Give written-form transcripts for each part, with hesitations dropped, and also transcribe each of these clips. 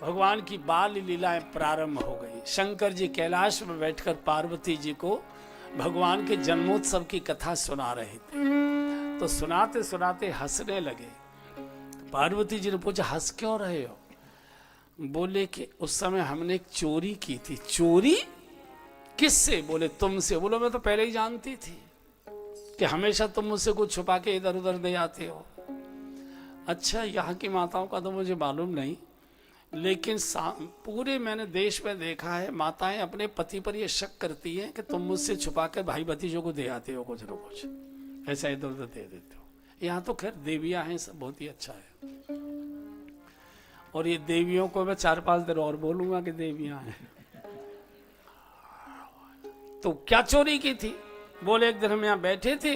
भगवान की बाल लीलाएं प्रारंभ हो गई। शंकर जी कैलाश में बैठकर पार्वती जी को भगवान के जन्मोत्सव की कथा सुना रहे थे। तो सुनाते सुनाते हंसने लगे। पार्वती जी ने पूछा, हंस क्यों रहे हो? बोले कि उस समय हमने एक चोरी की थी। चोरी किससे? बोले तुमसे। बोलो मैं तो पहले ही जानती थी कि हमेशा तुम मुझसे कुछ छुपा के इधर उधर दे आते हो। अच्छा, यहाँ की माताओं का तो मुझे मालूम नहीं, लेकिन पूरे मैंने देश में देखा है, माताएं अपने पति पर यह शक करती हैं कि तुम मुझसे छुपा कर भाई भतीजों को दे आते हो कुछ न कुछ, ऐसा इधर उधर दे देते हो। यहाँ तो खैर देवियां हैं, सब बहुत ही अच्छा है। और ये देवियों को मैं 4-5 दिन और बोलूंगा कि देवियां हैं। तो क्या चोरी की थी? बोले एक दिन हम यहाँ बैठे थे,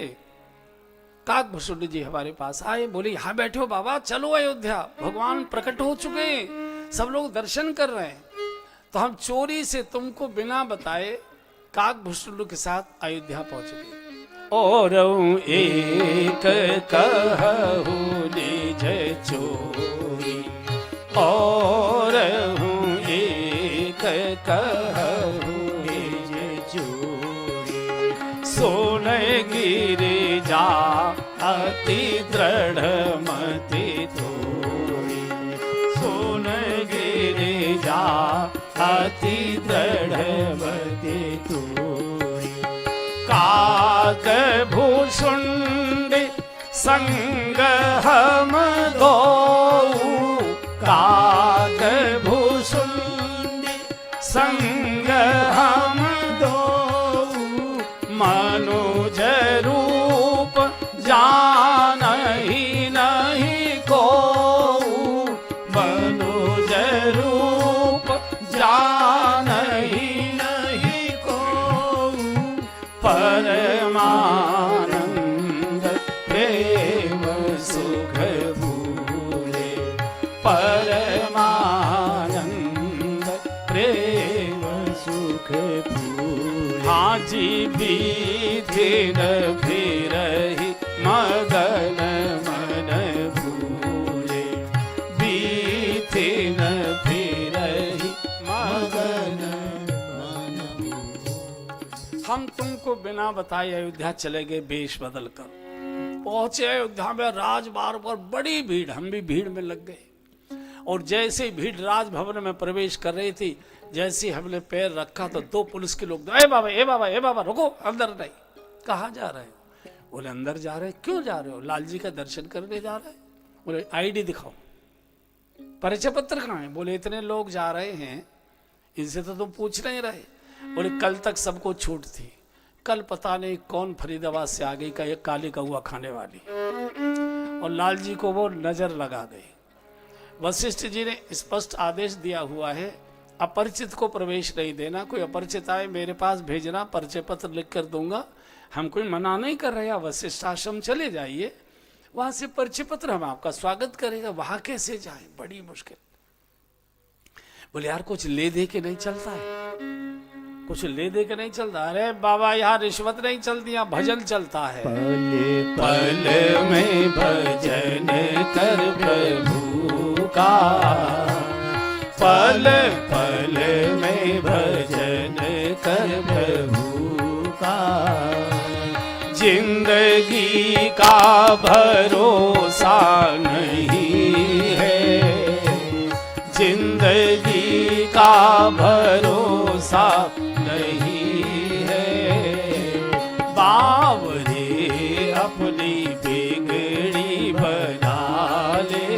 काकभूषुंड जी हमारे पास आए। बोले यहाँ बैठे हो बाबा, चलो अयोध्या, भगवान प्रकट हो चुके हैं, सब लोग दर्शन कर रहे हैं। तो हम चोरी से तुमको बिना बताए काकभूषुंड के साथ अयोध्या पहुंच गए। और एक कहूँ निज चोरी, और एक कहूँ निज चोरी, सोन गिरिजा अति दृढ़ मति तोरी, सोन गिरिजा अति दृढ़ मति तोरी, काकभूषुंड संग हम दो, काकभूषुंड संग हम दो, मनुज रूप जानहि नहीं को, मनुज रूप जानहि नहीं को, परमानंद प्रेम सुख भूले, परमानंद प्रेम सुख भूले। हाँ जी बीथिन फिरहि मगन मन भूले, बीथिन फिरहि मगन मन भूले। हम तुमको बिना बताए अयोध्या चले गए, वेश बदल कर पहुंचे अयोध्या में। राजबार पर बड़ी भीड़, हम भी भीड़ में लग गए। और जैसे भीड़ राजभवन में प्रवेश कर रही थी, जैसे हमने पैर रखा तो 2 पुलिस के लोग, ए बाबा ए बाबा ए बाबा रुको, अंदर नहीं। कहाँ जा रहे हो? बोले अंदर जा रहे हैं। क्यों जा रहे हो? लाल जी का दर्शन करने जा रहे हैं। बोले आईडी दिखाओ, परिचय पत्र कहाँ है? बोले इतने लोग जा रहे हैं, इनसे तो तुम पूछ नहीं रहे। बोले कल तक सबको छूट थी, कल पता नहीं कौन फरीदाबाद से आ गई का एक काली कौआ खाने वाली, और लाल जी को वो नजर लगा गई। वशिष्ठ जी ने स्पष्ट आदेश दिया हुआ है, अपरिचित को प्रवेश नहीं देना। कोई अपरिचित आए मेरे पास भेजना, परिचय पत्र लिख कर दूंगा। हम कोई मना नहीं कर रहे, वशिष्ठ आश्रम चले जाइए, वहां से परिचय पत्र हम आपका स्वागत करेगा। वहां कैसे जाए? बड़ी मुश्किल। बोले यार कुछ ले दे के नहीं चलता है? कुछ ले दे के नहीं चलता? अरे बाबा यहाँ रिश्वत नहीं चलती, यहाँ भजन चलता है। पल पल में भजन कर प्रभु का, पल पल में भजन कर प्रभु का, जिंदगी का भरोसा नहीं है, जिंदगी का भरोसा नहीं है। बावरे अपनी बिगड़ी बना ले,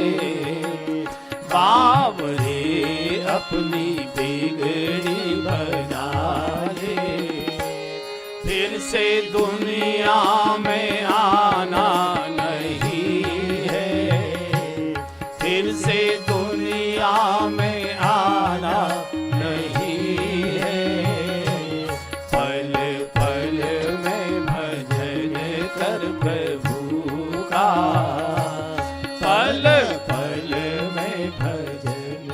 बावरे अपनी बिगड़ी बना ले, फिर से दुनिया में आना नहीं है, फिर से दुनिया में आना नहीं है। पल पल में भजन कर प्रभु का, पल पल में भजन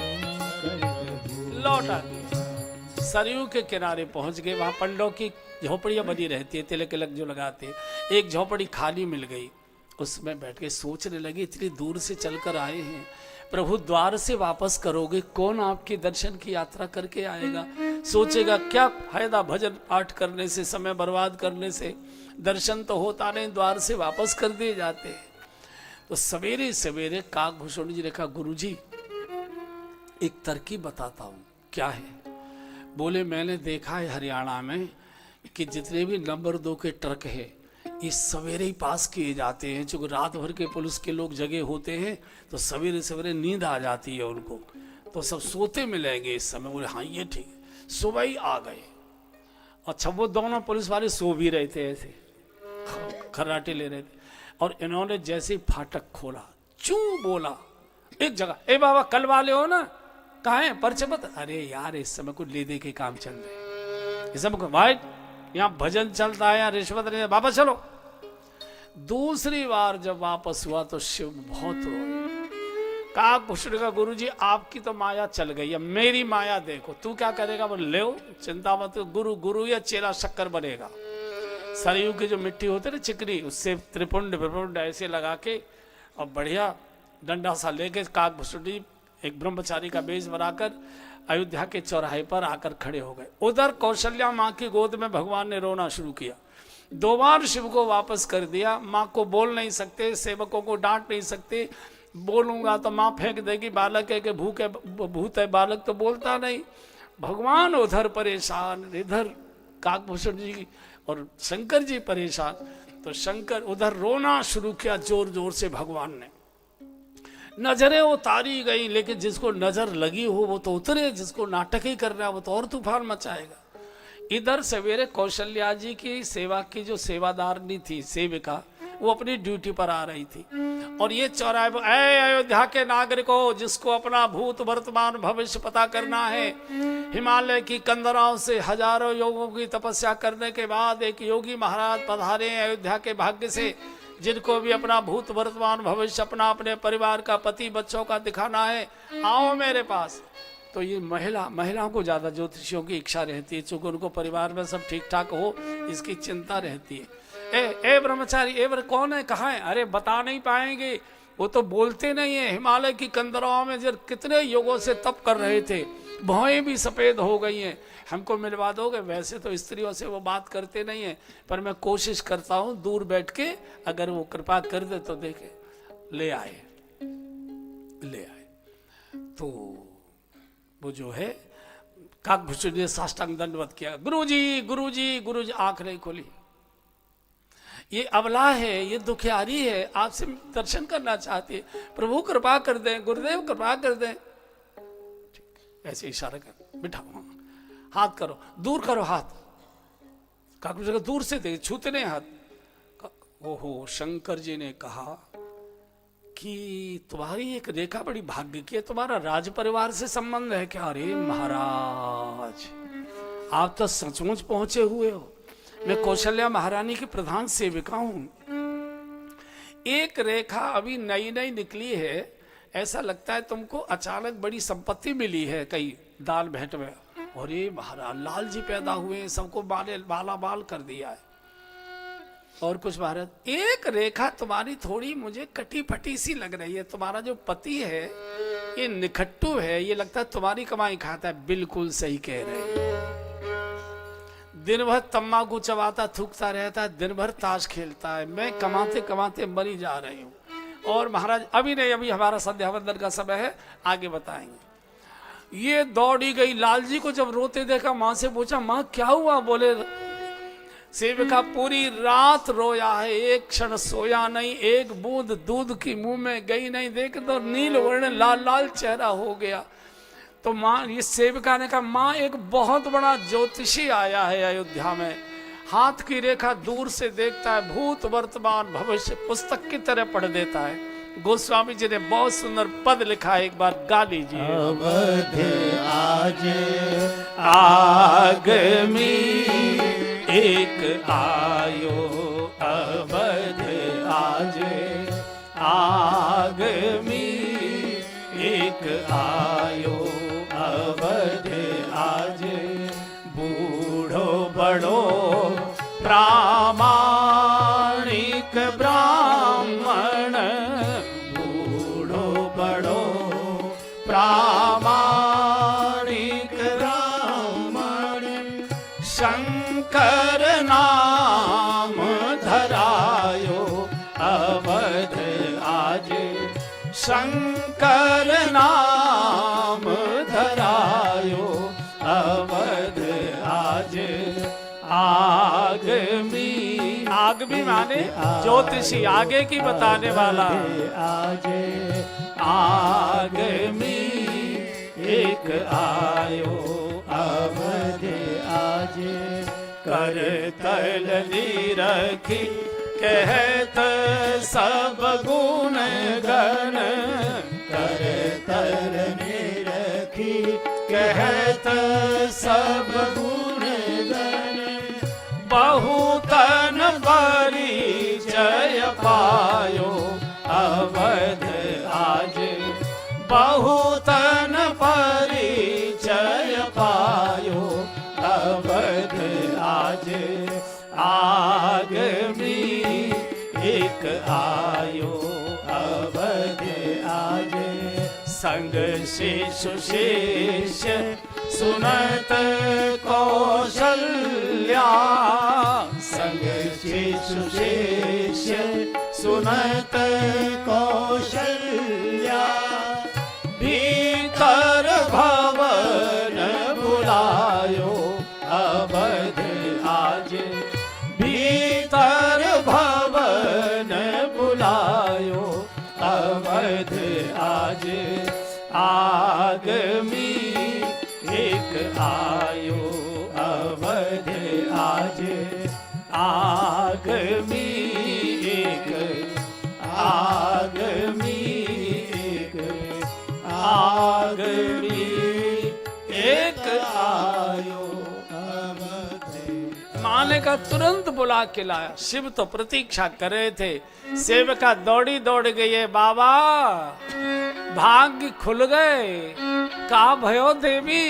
कर प्रभु। लौट आ गए, सरयू के किनारे पहुंच गए। वहां पंडों की झोपड़ियां बनी रहती है, तिलक तिलक जो लगाते हैं। एक झोपड़ी खाली मिल गई, उसमें बैठ के सोचने लगे, इतनी दूर से चलकर आए हैं, प्रभु द्वार से वापस करोगे, कौन आपके दर्शन की यात्रा करके आएगा? सोचेगा क्या फायदा भजन पाठ करने से, समय बर्बाद करने से, दर्शन तो होता नहीं, द्वार से वापस कर दिए जाते हैं। तो सवेरे सवेरे काकभूषण जी ने कहा, गुरु जी एक तरकीब बताता हूँ। क्या है? बोले मैंने देखा है हरियाणा में कि जितने भी नंबर 2 के ट्रक है ये सवेरे ही पास किए जाते हैं, क्योंकि रात भर के पुलिस के लोग जगे होते हैं तो सवेरे सवेरे नींद आ जाती है उनको, तो सब सोते मिलेंगे इस समय। बोले हाँ ये ठीक है। सुबह ही आ गए। अच्छा वो दोनों पुलिस वाले सो भी रहे थे, ऐसे खर्राटे ले रहे थे, और इन्होंने जैसे ही फाटक खोला, चू बोला एक जगह, ए बाबा कल वाले हो ना, कहाँ है पर्चे बता? अरे यार इस समय को ले दे के काम चल रहे, इस समय भाई यहाँ भजन चलता है, यहाँ रिश्वत नहीं, वापस चलो। दूसरी बार जब वापस हुआ तो शिव बहुत रोए। काकभूषण का, गुरु जी आपकी तो माया चल गई है, मेरी माया देखो, तू क्या करेगा? बोले ले चिंता मत, गुरु गुरु या चेला शक्कर बनेगा। सरयू की जो मिट्टी होती है ना चिकनी, उससे त्रिपुंड विपुंड ऐसे लगा के और बढ़िया डंडा सा लेके काकभूषण जी एक ब्रह्मचारी का बेस बनाकर अयोध्या के चौराहे पर आकर खड़े हो गए। उधर कौशल्या माँ की गोद में भगवान ने रोना शुरू किया। 2 बार शिव को वापस कर दिया। माँ को बोल नहीं सकते, सेवकों को डांट नहीं सकते, बोलूंगा तो माँ फेंक देगी, बालक है कि भूत है, बालक तो बोलता नहीं। भगवान उधर परेशान, इधर काकभूषण जी और शंकर जी परेशान। तो शंकर उधर रोना शुरू किया जोर जोर से। भगवान ने नजरें उतारी गई, लेकिन जिसको नजर लगी हो वो तो उतरे, जिसको नाटक ही कर रहा है वो तो और तूफान मचाएगा। इधर सवेरे कौशल्या जी की सेवा की जो सेवादारनी थी, सेविका, वो अपनी ड्यूटी पर आ रही थी, और ये चौराहे पर, ऐ अयोध्या के नागरिकों, जिसको अपना भूत वर्तमान भविष्य पता करना है, हिमालय की कंदराओं से हजारों योगों की तपस्या करने के बाद एक योगी महाराज पधारे अयोध्या के भाग्य से, जिनको भी अपना भूत वर्तमान भविष्य, अपना अपने परिवार का, पति बच्चों का दिखाना है, आओ मेरे पास। तो ये महिलाओं को ज्यादा ज्योतिषियों की इच्छा रहती है, चूंकि उनको परिवार में सब ठीक ठाक हो इसकी चिंता रहती है। ए ब्रह्मचारी, कौन है, कहाँ है? अरे बता नहीं पाएंगे, वो तो बोलते नहीं है। हिमालय की कंदराओं में जब कितने युगों से तप कर रहे थे, भौएं भी सफेद हो गई हैं, हमको मिलवा दोगे? वैसे तो स्त्रियों से वो बात करते नहीं है, पर मैं कोशिश करता हूँ दूर बैठ के, अगर वो कृपा कर दे तो देखे। ले आए। तो वो जो है काकभूषण ने साष्टांग दंडवत किया, गुरुजी। आंख नहीं खोली। ये अबला है, ये दुखियारी है, आपसे दर्शन करना चाहती है, प्रभु कृपा कर दें, गुरुदेव कृपा कर दें। ऐसे इशारा कर, बिठाओ, हाथ करो, दूर करो हाथ। काकभूषण दूर से देखे, छूते नहीं हाथ। ओहो, शंकर जी ने कहा कि तुम्हारी एक रेखा बड़ी भाग्य की है, तुम्हारा राज परिवार से संबंध है क्या? अरे महाराज, आप तो सचमुच पहुंचे हुए हो। मैं कौशल्या महारानी की प्रधान सेविका हूं। एक रेखा अभी नई नई निकली है, ऐसा लगता है तुमको अचानक बड़ी संपत्ति मिली है कई दान भेंट में। और ये महाराज लाल जी पैदा हुए, सबको बाला बाल कर दिया है। और कुछ महाराज, एक रेखा तुम्हारी थोड़ी मुझे कटी फटी सी लग रही है। तुम्हारा जो पति है ये निखट्टू है, ये लगता है तुम्हारी कमाई खाता है। बिल्कुल सही कह रहे हैं। दिन भर तम्बाकू चबाता थूकता रहता है, दिन भर ताश खेलता है। मैं कमाते कमाते मरी जा रही हूँ। और महाराज अभी नहीं, अभी हमारा संध्या वंदन का समय है, आगे बताएंगे। ये दौड़ी गई, लाल जी को जब रोते देखा, माँ से पूछा, माँ क्या हुआ? बोले सेविका पूरी रात रोया है, एक क्षण सोया नहीं, एक बूंद दूध की मुंह में गई नहीं। देख तो नील वर्ण लाल लाल चेहरा हो गया। तो माँ, ये सेविका ने कहा, माँ एक बहुत बड़ा ज्योतिषी आया है अयोध्या में, हाथ की रेखा दूर से देखता है, भूत वर्तमान भविष्य पुस्तक की तरह पढ़ देता है। गोस्वामी जी ने बहुत सुंदर पद लिखा है, एक बार गा लीजिए। अवध आज आगमी एक आयो, अवध आज आगमी एक आयो, अवध आज बूढ़ो बड़ो प्रामाणिक ब्राह्मण, बूढ़ो बड़ो बड़ी माने ज्योतिषी आगे की बताने वाला। आज आगमी एक आयो अवध आज कर तल रखी कहत सब गुण गण कर तल रखी कहत सब गुण गण बहुतन परिचय पायो अवध आज बहुतन परिचय पायो अवध आज आगमी एक आयो अवध आज संग शिशु शिष्य सुनत कौशल्या संग शिशु शिष्य सुनत कौशल्या भीतर भवन बुलायो अवध आज भीतर भवन बुलायो अवध आज आगमी एक आयो अवध आज आगमी एक आगमी एक आगमी एक आयो अवध। माने का तुरंत बुला के लाया। शिव तो प्रतीक्षा कर रहे थे। सेवका दौड़ी दौड़ गई है, बाबा भाग्य खुल गए। कहा भयो देवी?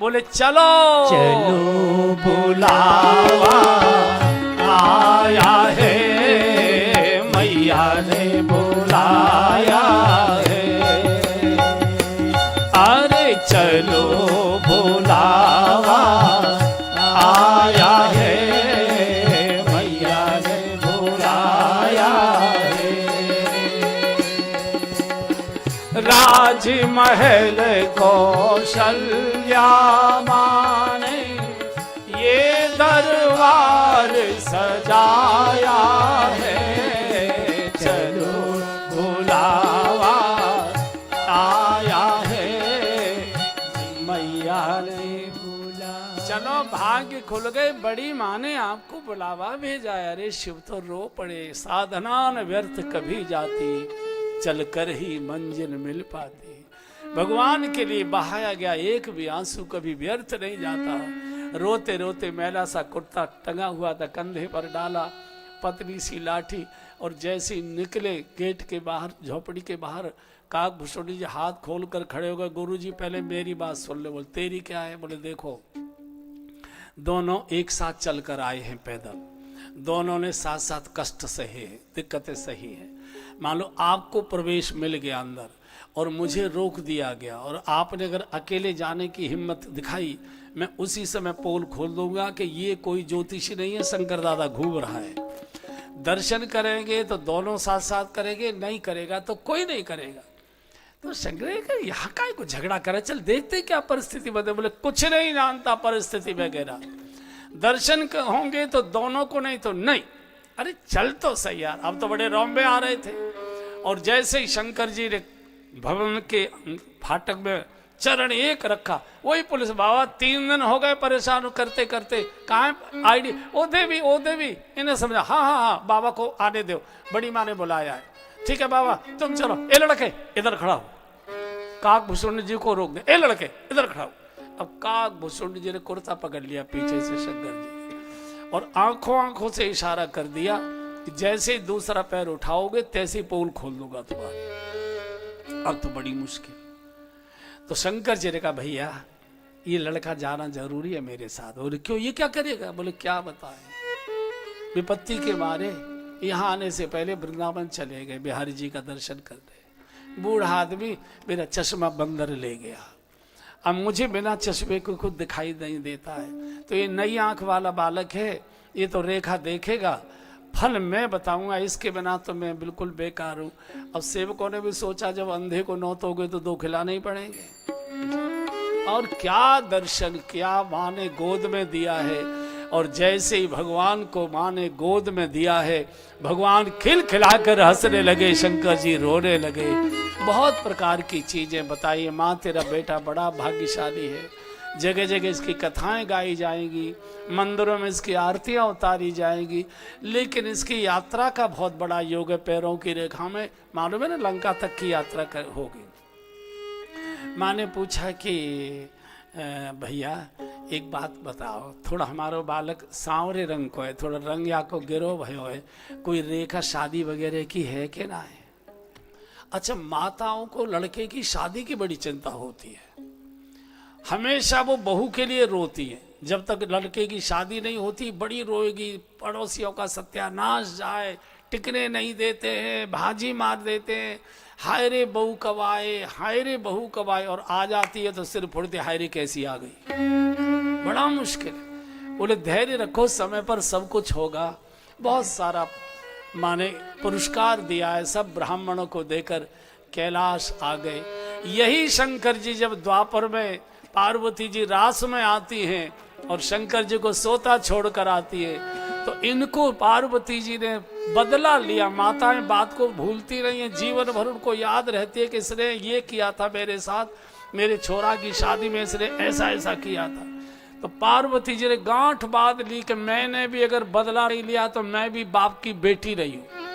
बोले चलो चलो बुलावा आया है मैया ने बुलाया है अरे चलो बुलावा आया है मैया ने बुलाया है राजमहल कौशल्या माने ये दरबार सजाया है चलो बुलावा आया है मैया ने बुला। चलो भाग्य खुल गए। बड़ी माँ ने आपको बुलावा भेजा। अरे शिव तो रो पड़े। साधना न व्यर्थ कभी जाती, चलकर ही मंजिल मिल पाती। भगवान के लिए बहाया गया एक भी आंसू कभी व्यर्थ नहीं जाता। रोते रोते मैला सा कुर्ता टंगा हुआ था, कंधे पर डाला, पतली सी लाठी, और जैसे ही निकले गेट के बाहर, झोपड़ी के बाहर, काकभूषणी जी हाथ खोल कर खड़े हो गए। गुरुजी पहले मेरी बात सुन ले। बोले तेरी क्या है? बोले देखो दोनों एक साथ चलकर आए हैं पैदल, दोनों ने साथ साथ कष्ट सहे, दिक्कतें सही है। मान लो आपको प्रवेश मिल गया अंदर और मुझे रोक दिया गया, और आपने अगर अकेले जाने की हिम्मत दिखाई, मैं उसी समय पोल खोल दूंगा कि ये कोई ज्योतिषी नहीं है, शंकर दादा घूम रहा है। दर्शन करेंगे तो दोनों साथ साथ करेंगे, नहीं करेगा तो कोई नहीं करेगा। तो शंकर यहाँ का को झगड़ा करे, चल देखते क्या परिस्थिति बदले। बोले कुछ नहीं जानता परिस्थिति वगैरह, दर्शन होंगे तो दोनों को, नहीं तो नहीं। अरे चल तो सही यार। अब तो बड़े रौंबे आ रहे थे, और जैसे ही शंकर जी ने भवन के फाटक में चरण एक रखा, वही पुलिस, बाबा 3 दिन हो गए परेशान करते करते, कहाँ आईडी? ओ देवी इन्हें समझा। हाँ हाँ हाँ बाबा को आने दो, बड़ी माँ ने बुलाया है। ठीक है बाबा तुम चलो। ए लड़के इधर खड़ा हो। काकभूषण जी को रोक दे। ए लड़के इधर खड़ा हो। अब काकभूषण जी ने कुर्ता पकड़ लिया पीछे से शंकर जी, और आंखों से इशारा कर दिया कि जैसे ही दूसरा पैर उठाओगे तैसे ही पोल खोल दूंगा तुम्हारा। अब तो बड़ी मुश्किल। तो शंकर जी ने कहा भैया ये लड़का जाना जरूरी है मेरे साथ। बोले क्यों, ये क्या करेगा? बोले क्या बताएं, विपत्ति के मारे यहाँ आने से पहले वृंदावन चले गए बिहारी जी का दर्शन करने। बूढ़ा आदमी मेरा चश्मा बंदर ले गया, अब मुझे बिना चश्मे को खुद दिखाई नहीं देता है। तो ये नई आंख वाला बालक है, ये तो रेखा देखेगा, फल मैं बताऊंगा, इसके बिना तो मैं बिल्कुल बेकार हूँ। अब सेवकों ने भी सोचा जब अंधे को नौतोगे तो 2 खिलाने ही पड़ेंगे। और क्या दर्शन, क्या माँ ने गोद में दिया है। और जैसे ही भगवान को माँ ने गोद में दिया है, भगवान खिलखिलाकर हंसने लगे, शंकर जी रोने लगे। बहुत प्रकार की चीजें बताइए। माँ तेरा बेटा बड़ा भाग्यशाली है, जगह जगह इसकी कथाएं गाई जाएंगी, मंदिरों में इसकी आरतियां उतारी जाएंगी, लेकिन इसकी यात्रा का बहुत बड़ा योग है। पैरों की रेखा में मालूम है ना, लंका तक की यात्रा होगी। माँ ने पूछा कि भैया एक बात बताओ, थोड़ा हमारा बालक सांवरे रंग को है, थोड़ा रंग या को गिरो भयो है, कोई रेखा शादी वगैरह की है कि ना है? अच्छा, माताओं को लड़के की शादी की बड़ी चिंता होती है, हमेशा वो बहू के लिए रोती है। जब तक लड़के की शादी नहीं होती बड़ी रोएगी, पड़ोसियों का सत्यानाश जाए, टिकने नहीं देते हैं, भाजी मार देते हैं, हाय रे बहू कब आए, हाय रे बहू कब आए, और आ जाती है तो सिर फुड़ते, हाय रे कैसी आ गई। बड़ा मुश्किल है। बोले धैर्य रखो, समय पर सब कुछ होगा। बहुत सारा माने पुरस्कार दिया है, सब ब्राह्मणों को देकर कैलाश आ गए। यही शंकर जी जब द्वापर में पार्वती जी रास में आती हैं और शंकर जी को सोता छोड़कर आती है, तो इनको पार्वती जी ने बदला लिया। माताएं बात को भूलती नहीं है, जीवन भर उनको याद रहती है कि इसने ये किया था मेरे साथ, मेरे छोरा की शादी में इसने ऐसा ऐसा किया था। तो पार्वती जी ने गांठ बांध ली कि मैंने भी अगर बदला नहीं लिया तो मैं भी बाप की बेटी रही हूं।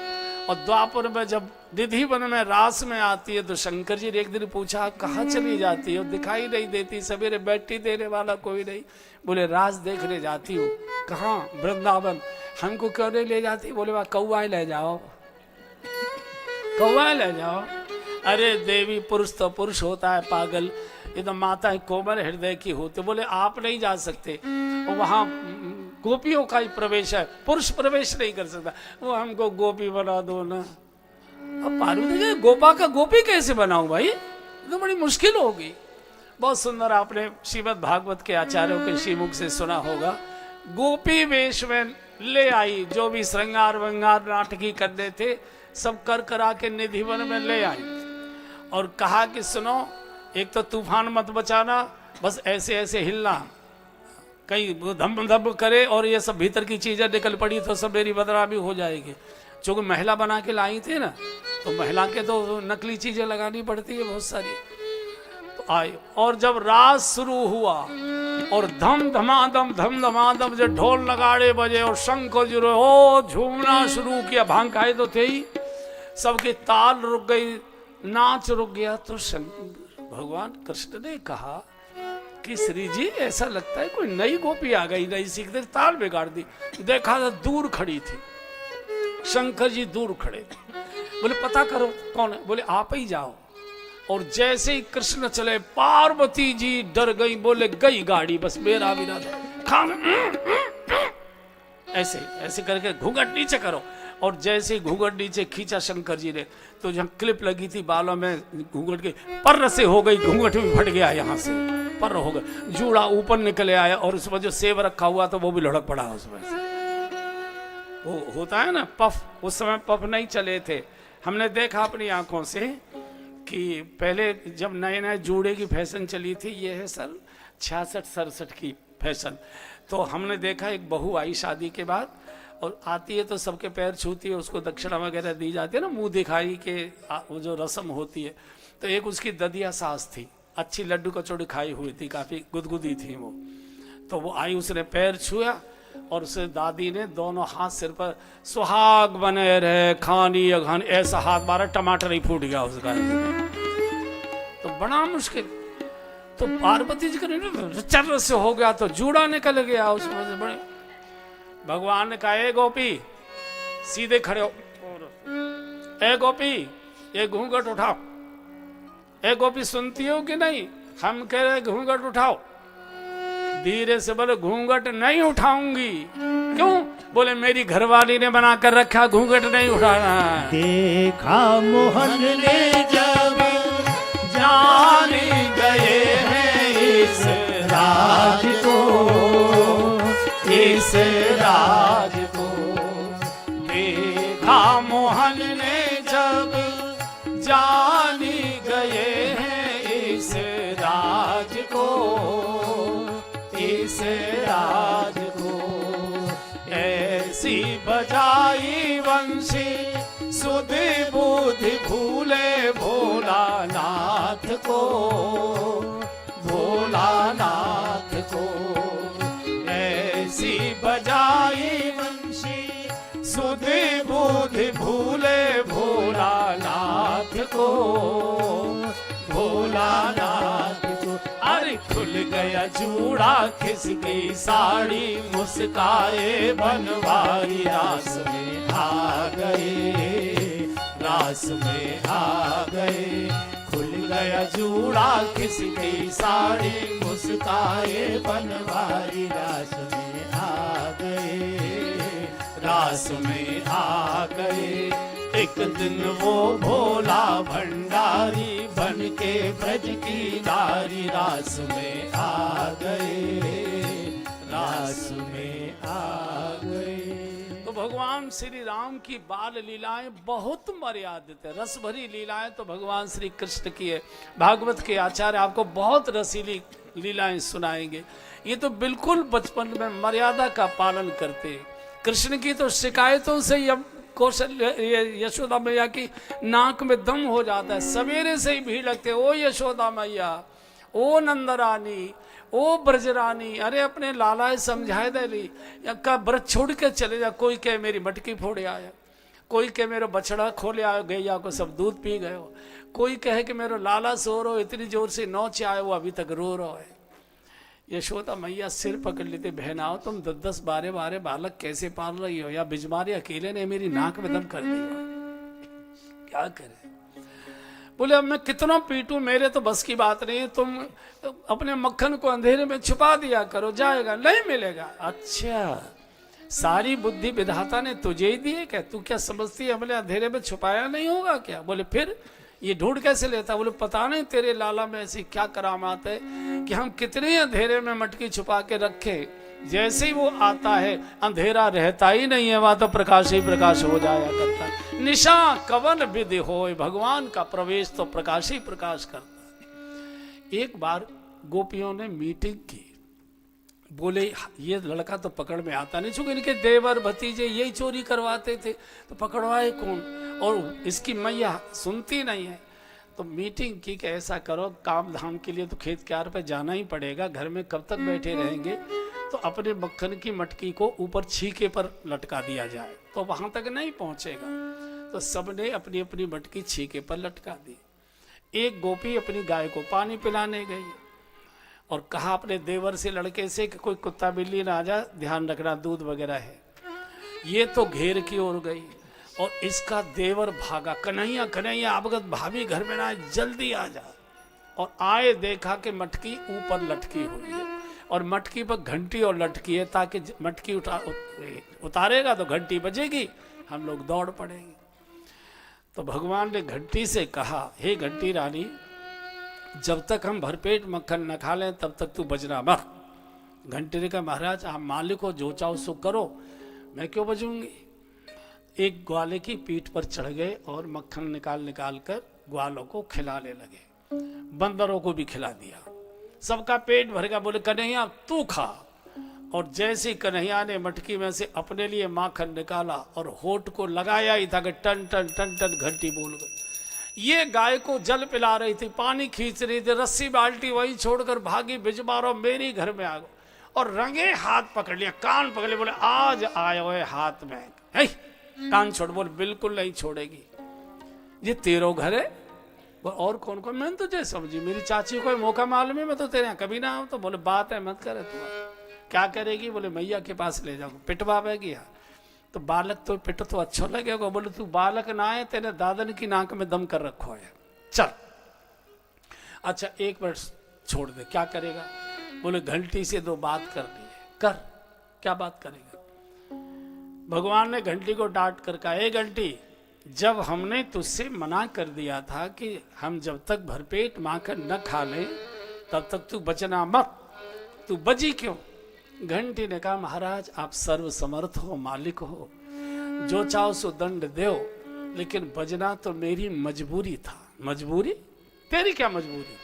और द्वापर में जब निधि वन में रास में आती है तो शंकर जी ने एक दिन पूछा कहाँ चली जाती हो, दिखाई नहीं देती, सवेरे बैठी देने वाला कोई नहीं। बोले रास देखने जाती हूँ। कहाँ? वृंदावन। हमको क्यों नहीं ले जाती? बोले वहाँ कौआए ले जाओ, कौआए ले जाओ। अरे देवी, पुरुष तो पुरुष होता है पागल, ये तो माता कोमल हृदय की होती। बोले आप नहीं जा सकते, वहाँ गोपियों का ही प्रवेश है, पुरुष प्रवेश नहीं कर सकता। वो हमको गोपी बना दो ना। अब पार्वती गोपा का गोपी कैसे बनाऊं भाई, तो बड़ी मुश्किल होगी। बहुत सुंदर आपने श्रीमद् भागवत के आचार्यों के श्रीमुख से सुना होगा। गोपी वेश में ले आई, जो भी श्रृंगार वंगार नाटकी करने थे सब कर करा के निधिवन में ले आई और कहा कि सुनो, एक तो तूफान मत बचाना, बस ऐसे ऐसे हिलना, कहीं धम धम करे और ये सब भीतर की चीजें निकल पड़ी तो सब मेरी बदनामी हो जाएगी। चूंकि महिला बना के लाई थी ना, तो महिला के तो नकली चीजें लगानी पड़ती है बहुत सारी। तो आई और जब रास शुरू हुआ और धम धमाधम जो ढोल नगाड़े बजे और शंख जुड़े हो झूमना शुरू किया। भांग खाए तो थे ही, सबकी ताल रुक गई, नाच रुक गया। तो भगवान कृष्ण ने कहा कि श्री जी ऐसा लगता है कोई नई गोपी आ गई, नई सीख दे, ताल बिगाड़ दी। देखा तो दूर खड़ी थी, शंकर जी दूर खड़े थे। बोले पता करो कौन है? बोले आप ही जाओ। और जैसे ही कृष्ण चले पार्वती जी डर गई, बोले गई गाड़ी, बस मेरा भी खान ऐसे ऐसे करके घूंघट नीचे करो। और जैसे ही घूंघट नीचे खींचा शंकर जी ने, तो जहाँ क्लिप लगी थी बालों में घूंघट के पर्र से हो गई, घूंघट भी फट गया, यहाँ से पर्र हो गया, जूड़ा ऊपर निकले आया और उसमें जो सेब रखा हुआ था वो भी लुढ़क पड़ा उसमें से। वो होता है ना पफ, उस समय पफ नहीं चले थे। हमने देखा अपनी आंखों से कि पहले जब नए नए जूड़े की फैशन चली थी, ये है सर 66-67 की फैशन, तो हमने देखा एक बहू आई शादी के बाद और आती है तो सबके पैर छूती है, उसको दक्षिणा वगैरह दी जाती है ना, मुंह दिखाई के वो जो रस्म होती है। तो एक उसकी ददिया सास थी, अच्छी लड्डू कचौड़ी खाई हुई थी, काफ़ी गुदगुदी थी वो। तो वो आई, उसने पैर छुआ और उसे दादी ने दोनों हाथ सिर पर सुहाग बने रहे खानी अघान, ऐसा हाथ मारा, टमाटर ही फूट गया उसका। तो बड़ा मुश्किल। तो पार्वती जी का चर्र से हो गया तो जूड़ा निकल गया उसमें से। बड़े भगवान ने कहा, ए गोपी सीधे खड़े हो, ए गोपी ये घूंघट उठाओ। ए गोपी सुनती हो कि नहीं? हम कह रहे घूंघट उठाओ। धीरे से बोले घूंघट नहीं उठाऊंगी। क्यों? बोले मेरी घरवाली ने बना कर रखा, घूंघट नहीं उठाना। देखा मोहन ने जब जान गए हैं इस राज को, इस राज को। देखा मोहन ने जब जान गए हैं इस राज को, इस राज को। बजाई वंशी सुधि बुद्धि भूले भोलानाथ को, भोलानाथ को। ऐसी बजाई वंशी सुधि बुद्धि भूले भोलानाथ को, भोलानाथ को। अरे खुल गया जूड़ा खिसकी साड़ी मुस्काए बनवारी रास में आ गए, रास में आ गए। खुल गया जूड़ा खिसकी साड़ी मुस्काए बनवारी रास में आ गए, रास में आ गए। एक दिन वो भोला भंडारी बन के ब्रज की नारी रास में आ गए, रास में आ गए। तो भगवान श्री राम की बाल लीलाएं बहुत मर्यादित है, रस भरी लीलाएं तो भगवान श्री कृष्ण की है। भागवत के आचार्य आपको बहुत रसीली लीलाएं सुनाएंगे। ये तो बिल्कुल बचपन में मर्यादा का पालन करते हैं। कृष्ण की तो शिकायतों से ही अब यशोदा मैया की नाक में दम हो जाता है। सवेरे से ही भीड़ लगते, ओ यशोदा मैया, ओ नंदरानी, ओ ब्रजरानी, अरे अपने लाला समझाए दे ली का ब्रज छोड़ के चले जा। कोई कहे मेरी मटकी फोड़े आया, कोई कहे मेरा बछड़ा खोले आयो, गैया को सब दूध पी गए हो, कोई कहे कि मेरा लाला सो रो इतनी जोर से नौच आए, वो अभी तक रो रहा है। यशोदा मैया सिर पकड़ लेते, बहनाओ तुम 10-10 12-12 बालक कैसे पाल रही हो, या बिजमारी अकेले ने मेरी नाक में दम कर दिया, क्या करे। बोले अब मैं कितना पीटूं, मेरे तो बस की बात नहीं है, तुम अपने मक्खन को अंधेरे में छुपा दिया करो, जाएगा नहीं मिलेगा। अच्छा, सारी बुद्धि विधाता ने तुझे ही दी है क्या? तू क्या समझती है हमने अंधेरे में छुपाया नहीं होगा क्या? बोले फिर ये ढूंढ कैसे लेता? बोले पता नहीं तेरे लाला में ऐसी क्या करामात है कि हम कितने अंधेरे में मटकी छुपा के रखे, जैसे ही वो आता है अंधेरा रहता ही नहीं है, वहां तो प्रकाश ही प्रकाश हो जाया करता है। निशा कवन विधि होय, भगवान का प्रवेश तो प्रकाश ही प्रकाश करता है। एक बार गोपियों ने मीटिंग की, बोले ये लड़का तो पकड़ में आता नहीं, चूंकि इनके देवर भतीजे यही चोरी करवाते थे, तो पकड़वाए कौन, और इसकी मैया सुनती नहीं है। तो मीटिंग की कि ऐसा करो, काम धाम के लिए तो खेत क्यार पे जाना ही पड़ेगा, घर में कब तक बैठे रहेंगे, तो अपने मक्खन की मटकी को ऊपर छीके पर लटका दिया जाए, तो वहां तक नहीं पहुंचेगा। तो सबने अपनी अपनी मटकी छीके पर लटका दी। एक गोपी अपनी गाय को पानी पिलाने गई और कहा अपने देवर से, लड़के से, कि कोई कुत्ता बिल्ली ना आ जाए, ध्यान रखना दूध वगैरह है। ये तो घेर की ओर गई और इसका देवर भागा, कन्हैया कन्हैया अवगत भाभी घर में ना आए, जल्दी आ जा। और आए देखा कि मटकी ऊपर लटकी हुई है और मटकी पर घंटी और लटकी है, ताकि मटकी उतारेगा तो घंटी बजेगी, हम लोग दौड़ पड़ेंगे। तो भगवान ने घंटी से कहा, हे घंटी रानी, जब तक हम भरपेट मक्खन न खा लें तब तक तू बजना मत। घंटी ने कहा, महाराज आप मालिक हो, जो चाहो सो करो, मैं क्यों बजूंगी। एक ग्वाले की पीठ पर चढ़ गए और मक्खन निकाल निकाल कर ग्वालों को खिलाने लगे, बंदरों को भी खिला दिया, सबका पेट भर गया। बोले कन्हैया तू खा। और जैसे ही कन्हैया ने मटकी में से अपने लिए माखन निकाला और होठ को लगाया ही था कि टन टन टन टन घंटी बोल गई। ये गाय को जल पिला रही थी, पानी खींच रही थी, रस्सी बाल्टी वही छोड़कर भागी, बिजमारो मेरी घर में आ गई और रंगे हाथ पकड़ लिया, कान पकड़ लिया। बोले आज आए हुए हाथ में है, कान छोड़। बोले बिल्कुल नहीं छोड़ेगी, ये तेरो घर है। और कौन कौन, मैंने तुझे समझी, मेरी चाची को मौका मालूम है, मैं तो तेरे यहाँ कभी ना आऊँ। तो बोले बात है मत करे, तुम क्या करेगी। बोले मैया के पास ले जाओ, पिटवाएगी। तो बालक तो पिट तो अच्छा लगेगा। बोले तू बालक ना है, तेरे दादन की नाक में दम कर रखो है, चल। अच्छा एक मिनट छोड़ दे, क्या करेगा। बोले घंटी से दो बात करनी है, कर। क्या बात करेगा। भगवान ने घंटी को डांट कर कहा, ए घंटी, जब हमने तुझसे मना कर दिया था कि हम जब तक भरपेट माखन न खा लें तब तक तू बचना मत, तू बजी क्यों। घंटी ने कहा, महाराज आप सर्व समर्थ हो, मालिक हो, जो चाहो सो दंड दो, लेकिन बजना तो मेरी मजबूरी था। मजबूरी? तेरी क्या मजबूरी थी।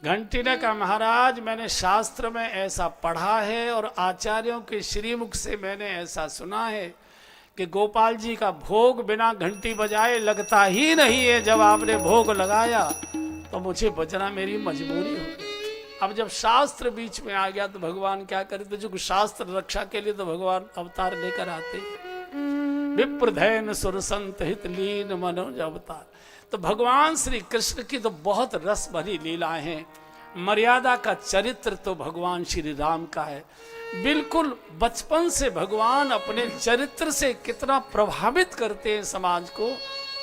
घंटी ने कहा महाराज मैंने शास्त्र में ऐसा पढ़ा है और आचार्यों के श्रीमुख से मैंने ऐसा सुना है कि गोपाल जी का भोग बिना घंटी बजाए लगता ही नहीं है। जब आपने भोग लगाया तो मुझे बजना मेरी मजबूरी हो गई। अब जब शास्त्र बीच में आ गया तो भगवान क्या करे, तो जो शास्त्र रक्षा के लिए तो भगवान अवतार लेकर आते विप्रधैन सुर संत हित लीन मनोज अवतार। तो भगवान श्री कृष्ण की तो बहुत रस भरी लीलाएं हैं। मर्यादा का चरित्र तो भगवान श्री राम का है। बिल्कुल बचपन से भगवान अपने चरित्र से कितना प्रभावित करते हैं समाज को,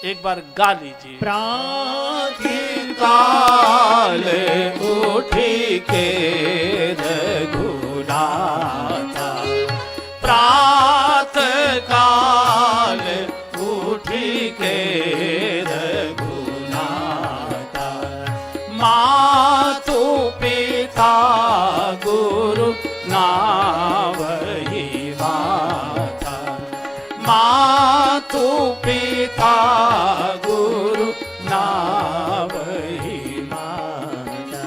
एक बार गा लीजिए। प्रातः काल उठी के रघुनाथा, प्रातः काल उठी के रघुनाथा, मातु पिता गुरु नावहि माता, मातु पिता गुरु नावहि माता,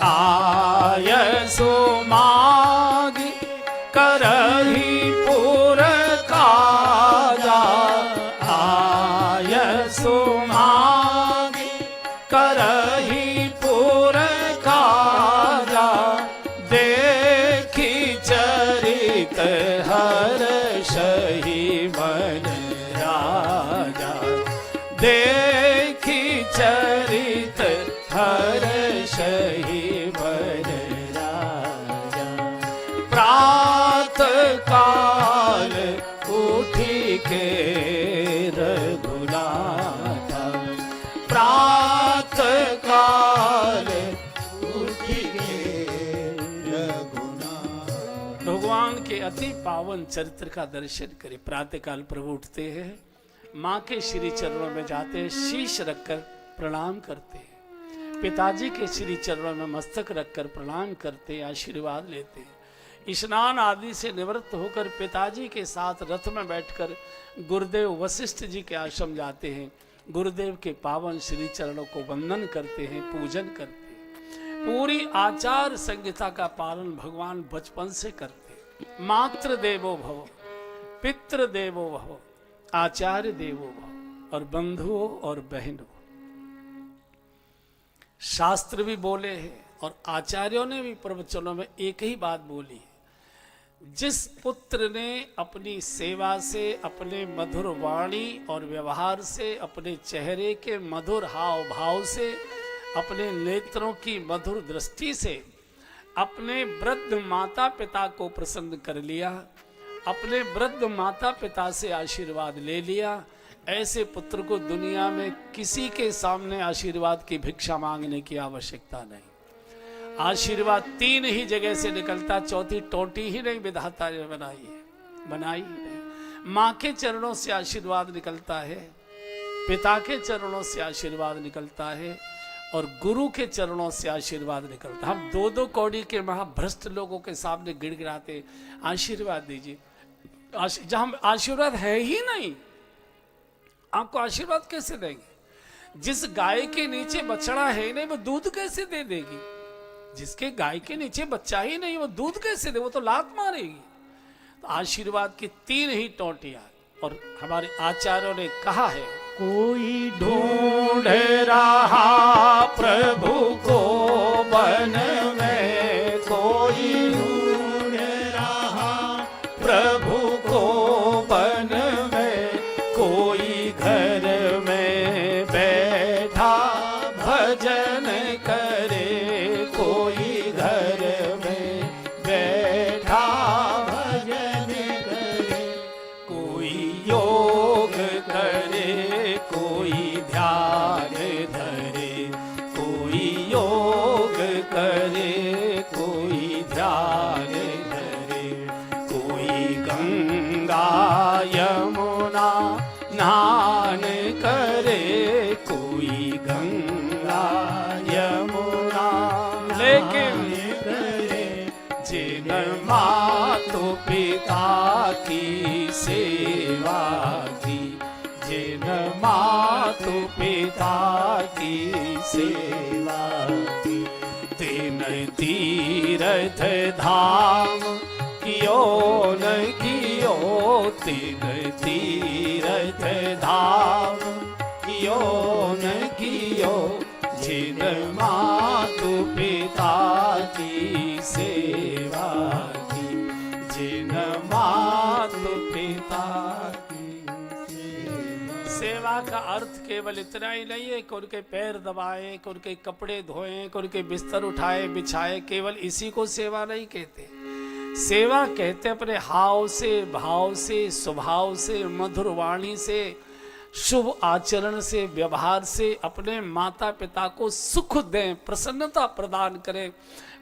आयसु मागी करहि पुर काजा, आयसु मागी करहि पुर काजा, देखी चरित हर्षहि मन राजा, देखी चरित हर्षहि मन राजा, प्रातः काल उठी के रघुनाथा, प्रातः काल उठी के रघुनाथा। भगवान के अति पावन चरित्र का दर्शन करें। प्रातःकाल प्रभु उठते हैं, माँ के श्री चरणों में जाते हैं, शीश रखकर प्रणाम करते हैं, पिताजी के श्री चरणों में मस्तक रखकर प्रणाम करते हैं, आशीर्वाद लेते हैं। स्नान आदि से निवृत्त होकर पिताजी के साथ रथ में बैठकर गुरुदेव वशिष्ठ जी के आश्रम जाते हैं, गुरुदेव के पावन श्री चरणों को वंदन करते हैं, पूजन करते हैं। पूरी आचार संहिता का पालन भगवान बचपन से करते हैं। मातृ देवो भव, पितृ देवो भव, आचार्य देवो भव, और बंधुओं और बहनों। शास्त्र भी बोले हैं और आचार्यों ने भी प्रवचनों में एक ही बात बोली है, जिस पुत्र ने अपनी सेवा से, अपने मधुर वाणी और व्यवहार से, अपने चेहरे के मधुर हाव भाव से, अपने नेत्रों की मधुर दृष्टि से अपने वृद्ध माता पिता को प्रसन्न कर लिया, अपने वृद्ध माता पिता से आशीर्वाद ले लिया, ऐसे पुत्र को दुनिया में किसी के सामने आशीर्वाद की भिक्षा मांगने की आवश्यकता नहीं। आशीर्वाद तीन ही जगह से निकलता, चौथी टोटी ही नहीं विधाता ने बनाई नहीं। माँ के चरणों से आशीर्वाद निकलता है, पिता के चरणों से आशीर्वाद निकलता है, और गुरु के चरणों से आशीर्वाद निकलता। हम दो दो कौड़ी के महाभ्रष्ट लोगों के सामने गिड़गिड़ाते आशीर्वाद दीजिए, जहां आशीर्वाद है ही नहीं, आपको आशीर्वाद कैसे देंगे? जिस गाय के नीचे बछड़ा है नहीं, वो दूध कैसे दे देगी? जिसके गाय के नीचे बच्चा ही नहीं, वो दूध कैसे दे? वो तो लात मारेगी। तो आशीर्वाद की तीन ही टोटियां, और हमारे आचार्यों ने कहा है, कोई ढूंढ रहा प्रभु को वन में, कोई ढूंढ रहा प्रभु को वन में, कोई घर में बैठा भजन करे, कोई घर में बैठा भजन करे, कोई योग करे, कोई ध्यान धरे, कोई योग करे, कोई ध्यान धरे, कोई गंगा यमुना स्नान करे, कोई गंगा यमुना लेकिन करे, जिन मातु पिता की सेवा की, जिन मातु पिता की सेवा की, तीरथ धाम कियो न कियो, तीन तीरथ धाम कियो न कियो, जिन मातु पिता की सेवा की, जिन मातु पिता की सेवा का अर्थ केवल इतना ही नहीं है कि उनके पैर दबाए, कि उनके कपड़े धोएं, कि उनके बिस्तर उठाए बिछाए, केवल इसी को सेवा नहीं कहते। सेवा कहते अपने हाव से, भाव से, स्वभाव से, मधुर वाणी से, शुभ आचरण से, व्यवहार से अपने माता पिता को सुख दें, प्रसन्नता प्रदान करें।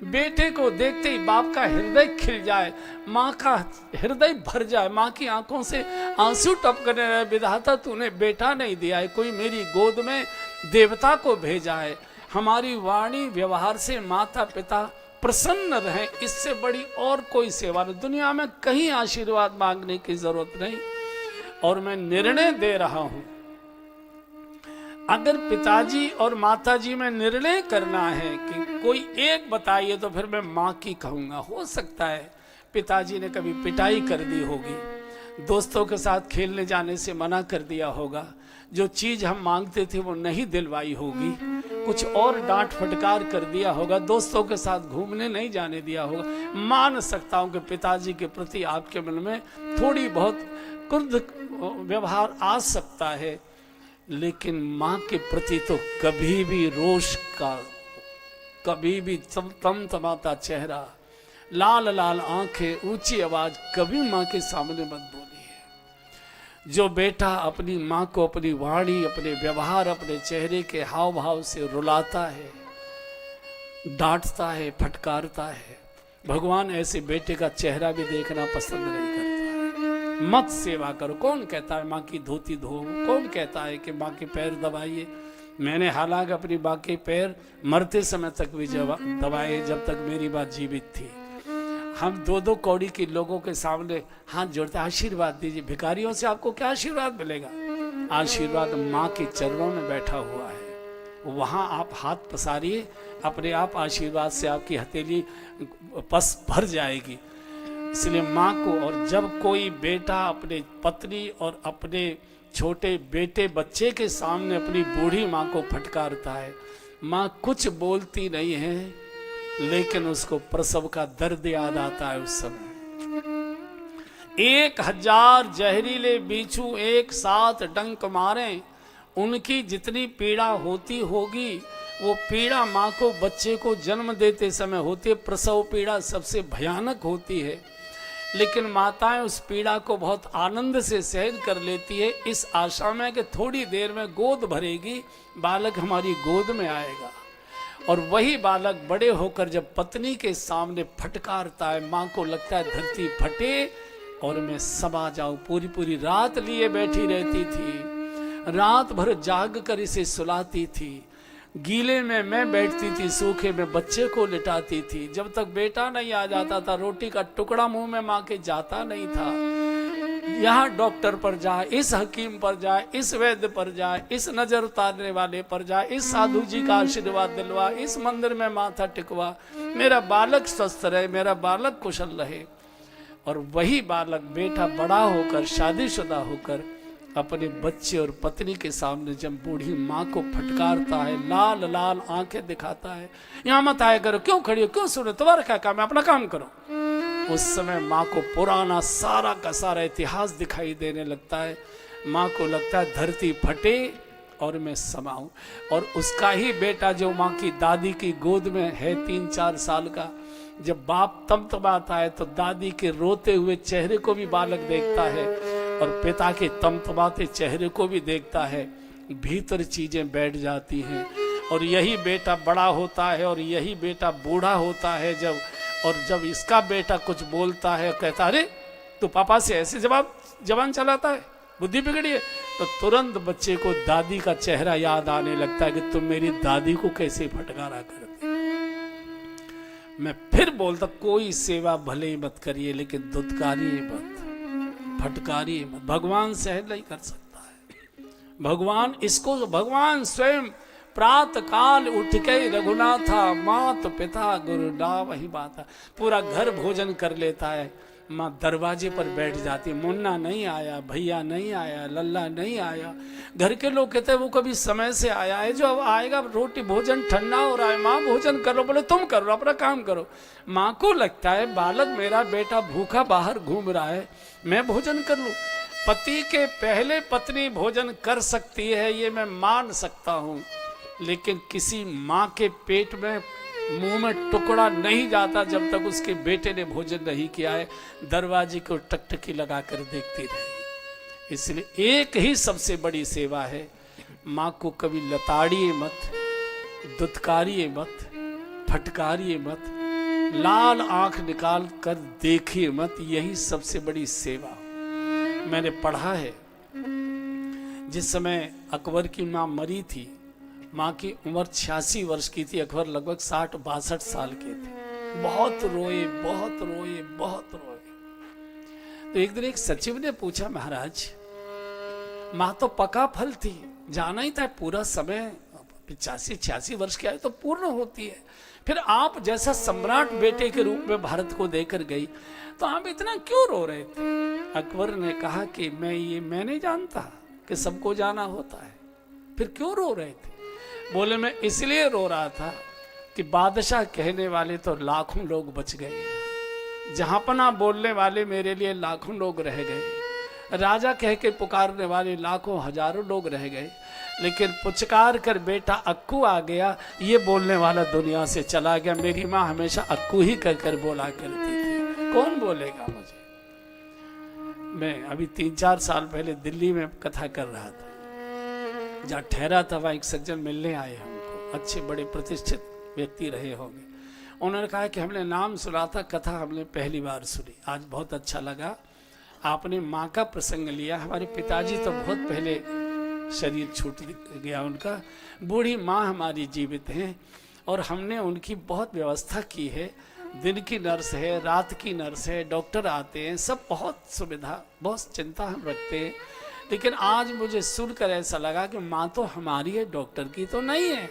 बेटे को देखते ही बाप का हृदय खिल जाए, माँ का हृदय भर जाए, माँ की आंखों से आंसू टपकने रहे, विधाता तूने बेटा नहीं दिया है, कोई मेरी गोद में देवता को भेजा है। हमारी वाणी व्यवहार से माता पिता प्रसन्न रहें, इससे बड़ी और कोई सेवा नहीं। दुनिया में कहीं आशीर्वाद मांगने की जरूरत नहीं। और मैं निर्णय दे रहा हूं, अगर पिताजी और माताजी में निर्णय करना है कि कोई एक बताइए, तो फिर मैं माँ की कहूंगा। हो सकता है पिताजी ने कभी पिटाई कर दी होगी, दोस्तों के साथ खेलने जाने से मना कर दिया होगा, जो चीज हम मांगते थे वो नहीं दिलवाई होगी, कुछ और डांट फटकार कर दिया होगा, दोस्तों के साथ घूमने नहीं जाने दिया होगा। मान सकता हूं कि पिताजी के प्रति आपके मन में थोड़ी बहुत क्रुद्ध व्यवहार आ सकता है, लेकिन माँ के प्रति तो कभी भी रोष का, कभी भी तमतमाता चेहरा, लाल लाल आंखें, ऊंची आवाज कभी माँ के सामने मत बोली है। जो बेटा अपनी माँ को अपनी वाणी, अपने व्यवहार, अपने चेहरे के हाव भाव से रुलाता है, डांटता है, फटकारता है, भगवान ऐसे बेटे का चेहरा भी देखना पसंद नहीं करता। मत सेवा करो। कौन कहता है माँ की धोती धो, कौन कहता है कि माँ के पैर दबाइए। मैंने हालांकि अपनी माँ के पैर मरते समय तक भी दबाए, जब तक मेरी माँ जीवित थी। हम दो दो कौड़ी के लोगों के सामने हाथ जोड़ते, आशीर्वाद दीजिए। भिखारियों से आपको क्या आशीर्वाद मिलेगा? आशीर्वाद माँ के चरणों में बैठा हुआ है, वहां आप हाथ पसारिए, अपने आप आशीर्वाद से आपकी हथेली पस भर जाएगी। इसलिए माँ को, और जब कोई बेटा अपने पत्नी और अपने छोटे बेटे बच्चे के सामने अपनी बूढ़ी माँ को फटकारता है, माँ कुछ बोलती नहीं है, लेकिन उसको प्रसव का दर्द याद आता है। उस समय 1000 जहरीले बिच्छू एक साथ डंक मारे, उनकी जितनी पीड़ा होती होगी वो पीड़ा माँ को बच्चे को जन्म देते समय होती है। प्रसव पीड़ा सबसे भयानक होती है, लेकिन माताएं उस पीड़ा को बहुत आनंद से सहन कर लेती है, इस आशा में कि थोड़ी देर में गोद भरेगी, बालक हमारी गोद में आएगा। और वही बालक बड़े होकर जब पत्नी के सामने फटकारता है, माँ को लगता है धरती फटे और मैं समा जाऊं। पूरी पूरी रात लिए बैठी रहती थी, रात भर जाग कर इसे सुलाती थी, गीले में मैं बैठती थी, सूखे में बच्चे को लिटाती थी। जब तक बेटा नहीं आ जाता था, रोटी का टुकड़ा मुंह में माँ के जाता नहीं था। यहाँ डॉक्टर पर जाए, इस हकीम पर जाए, इस वैद्य पर जाए, इस नजर उतारने वाले पर जाए, इस साधु जी का आशीर्वाद दिलवा, इस मंदिर में माथा टिकवा, मेरा बालक स्वस्थ रहे, मेरा बालक कुशल रहे। और वही बालक बेटा बड़ा होकर, शादीशुदा होकर अपने बच्चे और पत्नी के सामने जब बूढ़ी माँ को फटकारता है, लाल लाल आंखें दिखाता है, यहाँ मत आया करो, क्यों खड़ी हो, क्यों सुनो, तुम्हारा क्या काम है, अपना काम करो। उस समय माँ को पुराना सारा का सारा इतिहास दिखाई देने लगता है। माँ को लगता है धरती फटे और मैं समाऊं। और उसका ही बेटा जो माँ की दादी की गोद में है 3-4 साल का, जब बाप तमतमाता है तो दादी के रोते हुए चेहरे को भी बालक देखता है और पिता के तमतमाते चेहरे को भी देखता है। भीतर चीजें बैठ जाती हैं और यही बेटा बड़ा होता है और यही बेटा बूढ़ा होता है जब इसका बेटा कुछ बोलता है, कहता अरे तू पापा से ऐसे जबान चलाता है, बुद्धि बिगड़ी है, तो तुरंत बच्चे को दादी का चेहरा याद आने लगता है कि तुम मेरी दादी को कैसे फटकारा करते। मैं फिर बोलता, कोई सेवा भले ही मत करिए, लेकिन दुत्कारिए मत, फटकारिए मत। भगवान सहन नहीं कर सकता है। भगवान स्वयं प्रात काल उठ के रघुनाथा, मात पिता गुरु ना वही बात। पूरा घर भोजन कर लेता है, माँ दरवाजे पर बैठ जाती, मुन्ना नहीं आया, भैया नहीं आया, लल्ला नहीं आया। घर के लोग कहते हैं वो कभी समय से आया है, जो अब आएगा रोटी भोजन ठंडा हो रहा है, माँ भोजन करो। बोले तुम करो, अपना काम करो। माँ को लगता है बालक मेरा बेटा भूखा बाहर घूम रहा है, मैं भोजन कर लूँ। पति के पहले पत्नी भोजन कर सकती है, ये मैं मान सकता हूँ, लेकिन किसी माँ के पेट में मुंह में टुकड़ा नहीं जाता जब तक उसके बेटे ने भोजन नहीं किया है। दरवाजे को टकटकी लगाकर देखती रही। इसलिए एक ही सबसे बड़ी सेवा है, माँ को कभी लताड़िए मत, दुत्कारिए मत, फटकारिए मत, लाल आंख निकाल कर देखिए मत। यही सबसे बड़ी सेवा। मैंने पढ़ा है जिस समय अकबर की माँ मरी थी, माँ की उम्र 86 वर्ष की थी, अकबर लगभग 60-62 साल के थे। बहुत रोए, बहुत रोए, बहुत रोए। तो एक दिन एक सचिव ने पूछा, महाराज माँ तो पका फल थी, जाना ही था, पूरा समय 85-86 वर्ष की आयु तो पूर्ण होती है, फिर आप जैसा सम्राट बेटे के रूप में भारत को देकर गई, तो आप इतना क्यों रो रहे थे? अकबर ने कहा कि मैं नहीं जानता कि सबको जाना होता है, फिर क्यों रो रहे थे? बोले मैं इसलिए रो रहा था कि बादशाह कहने वाले तो लाखों लोग बच गए, जहांपना बोलने वाले मेरे लिए लाखों लोग रह गए, राजा कह के पुकारने वाले लाखों हजारों लोग रह गए, लेकिन पुचकार कर बेटा अक्कू आ गया, ये बोलने वाला दुनिया से चला गया। मेरी माँ हमेशा अक्कू ही कर बोला करती थी, कौन बोलेगा मुझे? मैं अभी 3-4 साल पहले दिल्ली में कथा कर रहा था, जहाँ ठहरा था वहाँ एक सज्जन मिलने आए हमको, अच्छे बड़े प्रतिष्ठित व्यक्ति रहे होंगे। उन्होंने कहा कि हमने नाम सुना था, कथा हमने पहली बार सुनी, आज बहुत अच्छा लगा, आपने माँ का प्रसंग लिया। हमारे पिताजी तो बहुत पहले शरीर छूट गया उनका, बूढ़ी माँ हमारी जीवित हैं और हमने उनकी बहुत व्यवस्था की है, दिन की नर्स है, रात की नर्स है, डॉक्टर आते हैं, सब बहुत सुविधा, बहुत चिंता हम रखते हैं। लेकिन आज मुझे सुनकर ऐसा लगा कि माँ तो हमारी है, डॉक्टर की तो नहीं है,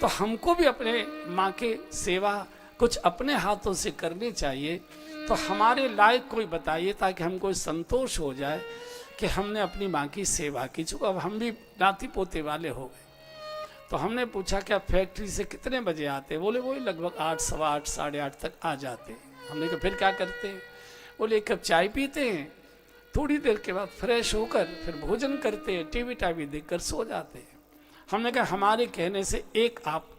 तो हमको भी अपने माँ की सेवा कुछ अपने हाथों से करनी चाहिए। तो हमारे लायक कोई बताइए ताकि हमको संतोष हो जाए कि हमने अपनी माँ की सेवा की। चूँकि अब हम भी नाती पोते वाले हो गए, तो हमने पूछा कि आप फैक्ट्री से कितने बजे आते? बोले वही लगभग 8, सवा 8, 8:30 तक आ जाते हैं। हमने कहा फिर क्या करते हैं? बोले 1 कप चाय पीते हैं, थोड़ी देर के बाद फ्रेश होकर फिर भोजन करते हैं, टीवी देखकर सो जाते हैं। हमने कहा हमारे कहने से एक आप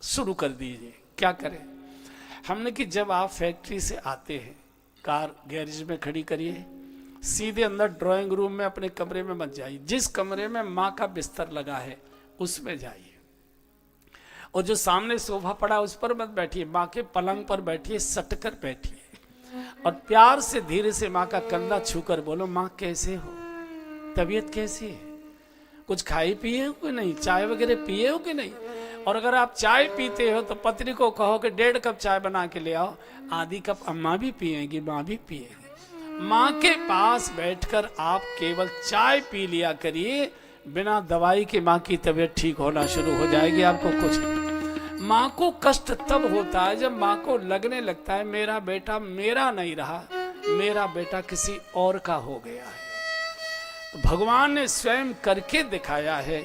शुरू कर दीजिए। क्या करें? हमने कि जब आप फैक्ट्री से आते हैं, कार गैरेज में खड़ी करिए, सीधे अंदर ड्राइंग रूम में अपने कमरे में मत जाइए, जिस कमरे में माँ का बिस्तर लगा है उसमें जाइए, और जो सामने सोफा पड़ा उस पर मत बैठिए, माँ के पलंग पर बैठिए, सटकर बैठिए और प्यार से धीरे से माँ का कंधा छूकर बोलो, माँ कैसे हो, तबीयत कैसी है, कुछ खाई पिए हो कि नहीं, चाय वगैरह पिए हो कि नहीं। और अगर आप चाय पीते हो तो पत्नी को कहो कि 1.5 कप चाय बना के ले आओ, आधी कप अम्मा भी पिएंगी, माँ भी पिएगी। माँ के पास बैठकर आप केवल चाय पी लिया करिए, बिना दवाई के माँ की तबीयत ठीक होना शुरू हो जाएगी। आपको कुछ माँ को कष्ट तब होता है जब माँ को लगने लगता है मेरा बेटा मेरा नहीं रहा, मेरा बेटा किसी और का हो गया है। तो भगवान ने स्वयं करके दिखाया है